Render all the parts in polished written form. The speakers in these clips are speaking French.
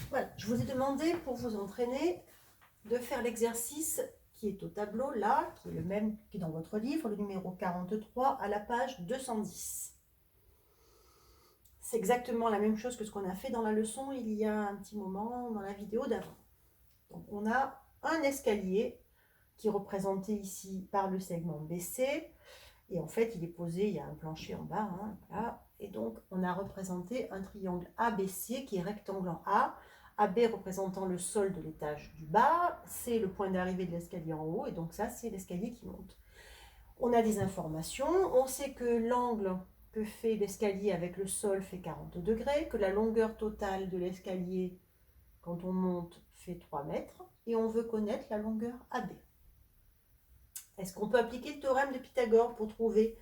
Voilà, je vous ai demandé pour vous entraîner de faire l'exercice qui est au tableau là, qui est le même qui est dans votre livre, le numéro 43 à la page 210. C'est exactement la même chose que ce qu'on a fait dans la leçon il y a un petit moment dans la vidéo d'avant. Donc on a un escalier qui est représenté ici par le segment BC. Et en fait, il est posé, il y a un plancher en bas. Voilà. Et donc, on a représenté un triangle ABC qui est rectangle en A. AB représentant le sol de l'étage du bas. C'est le point d'arrivée de l'escalier en haut. Et donc ça, c'est l'escalier qui monte. On a des informations. On sait que l'angle que fait l'escalier avec le sol fait 40 degrés. Que la longueur totale de l'escalier, quand on monte, fait 3 mètres. Et on veut connaître la longueur AB. Est-ce qu'on peut appliquer le théorème de Pythagore pour trouver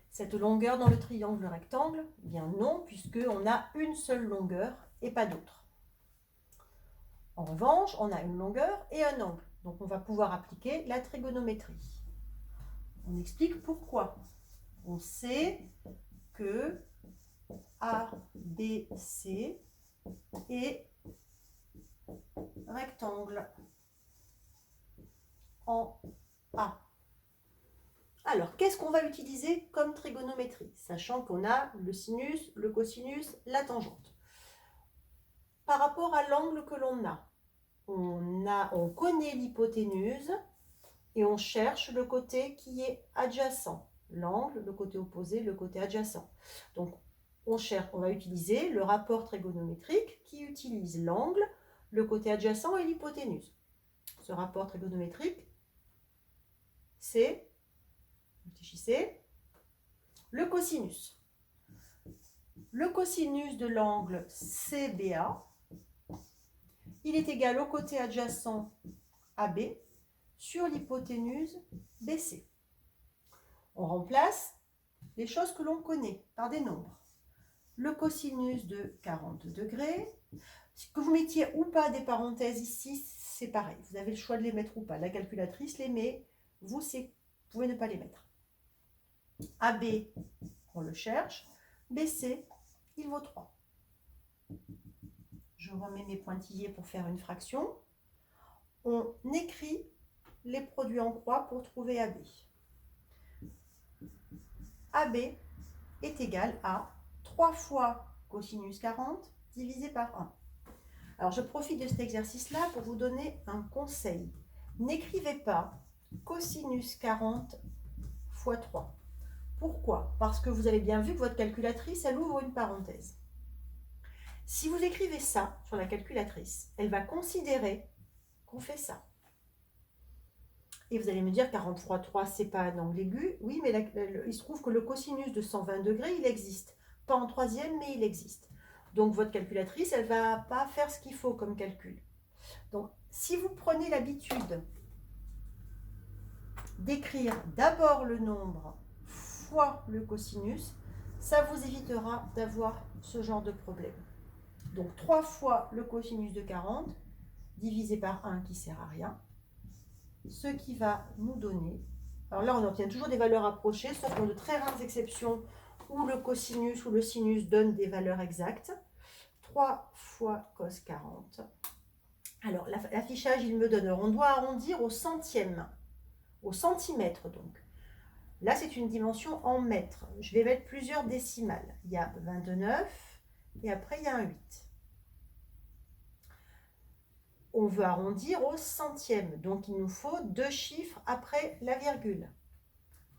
cette longueur dans le triangle rectangle? Eh bien non, puisqu'on a une seule longueur et pas d'autre. En revanche, on a une longueur et un angle. Donc on va pouvoir appliquer la trigonométrie. On explique pourquoi. On sait que ABC est rectangle en A. Alors, qu'est-ce qu'on va utiliser comme trigonométrie, sachant qu'on a le sinus, le cosinus, la tangente? Par rapport à l'angle que l'on a, on connaît l'hypoténuse et on cherche le côté qui est adjacent. L'angle, le côté opposé, le côté adjacent. Donc, on va utiliser le rapport trigonométrique qui utilise l'angle, le côté adjacent et l'hypoténuse. Ce rapport trigonométrique, c'est, réfléchissez, le cosinus. Le cosinus de l'angle CBA, il est égal au côté adjacent AB sur l'hypoténuse BC. On remplace les choses que l'on connaît par des nombres. Le cosinus de 40 degrés, que vous mettiez ou pas des parenthèses ici, c'est pareil. Vous avez le choix de les mettre ou pas. La calculatrice les met, vous pouvez ne pas les mettre. AB, on le cherche. BC, il vaut 3. Je remets mes pointillés pour faire une fraction. On écrit les produits en croix pour trouver AB. AB est égal à 3 fois cosinus 40 divisé par 1. Alors, je profite de cet exercice-là pour vous donner un conseil. N'écrivez pas cosinus 40 fois 3. Pourquoi? Parce que vous avez bien vu que votre calculatrice, elle ouvre une parenthèse. Si vous écrivez ça sur la calculatrice, elle va considérer qu'on fait ça. Et vous allez me dire 40 fois 3, c'est pas un angle aigu. Oui, mais il se trouve que le cosinus de 120 degrés, il existe. Pas en troisième, mais il existe. Donc votre calculatrice, elle ne va pas faire ce qu'il faut comme calcul. Donc si vous prenez l'habitude d'écrire d'abord le nombre fois le cosinus, ça vous évitera d'avoir ce genre de problème. Donc 3 fois le cosinus de 40 divisé par 1 qui ne sert à rien, ce qui va nous donner, alors là on obtient toujours des valeurs approchées, sauf dans de très rares exceptions où le cosinus ou le sinus donne des valeurs exactes. 3 fois cos 40. Alors l'affichage il me donne, on doit arrondir au centième, au centimètre donc. Là c'est une dimension en mètres, je vais mettre plusieurs décimales. Il y a 29 et après il y a un 8. On veut arrondir au centième, donc il nous faut 2 chiffres après la virgule.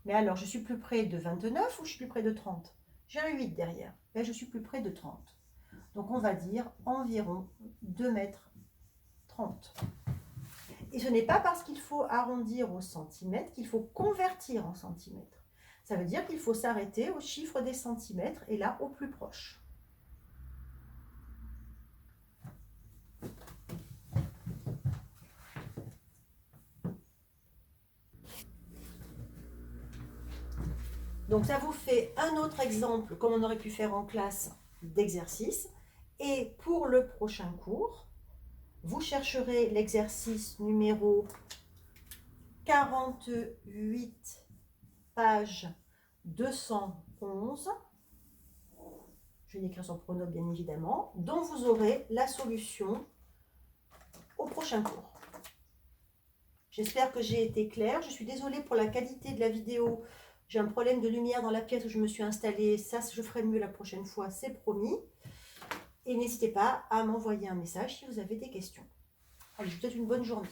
Mais alors, je suis plus près de 29 ou je suis plus près de 30? J'ai un 8 derrière. Là, je suis plus près de 30. Donc, on va dire environ 2 mètres 30. Et ce n'est pas parce qu'il faut arrondir au centimètre qu'il faut convertir en centimètres. Ça veut dire qu'il faut s'arrêter au chiffre des centimètres et là, au plus proche. Donc ça vous fait un autre exemple, comme on aurait pu faire en classe, d'exercice. Et pour le prochain cours, vous chercherez l'exercice numéro 48, page 211. je vais l'écrire sur Pronote bien évidemment, dont vous aurez la solution au prochain cours. J'espère que j'ai été claire. Je suis désolée pour la qualité de la vidéo. J'ai un problème de lumière dans la pièce où je me suis installée. Ça, je ferai mieux la prochaine fois, c'est promis. Et n'hésitez pas à m'envoyer un message si vous avez des questions. Allez, je vous souhaite une bonne journée.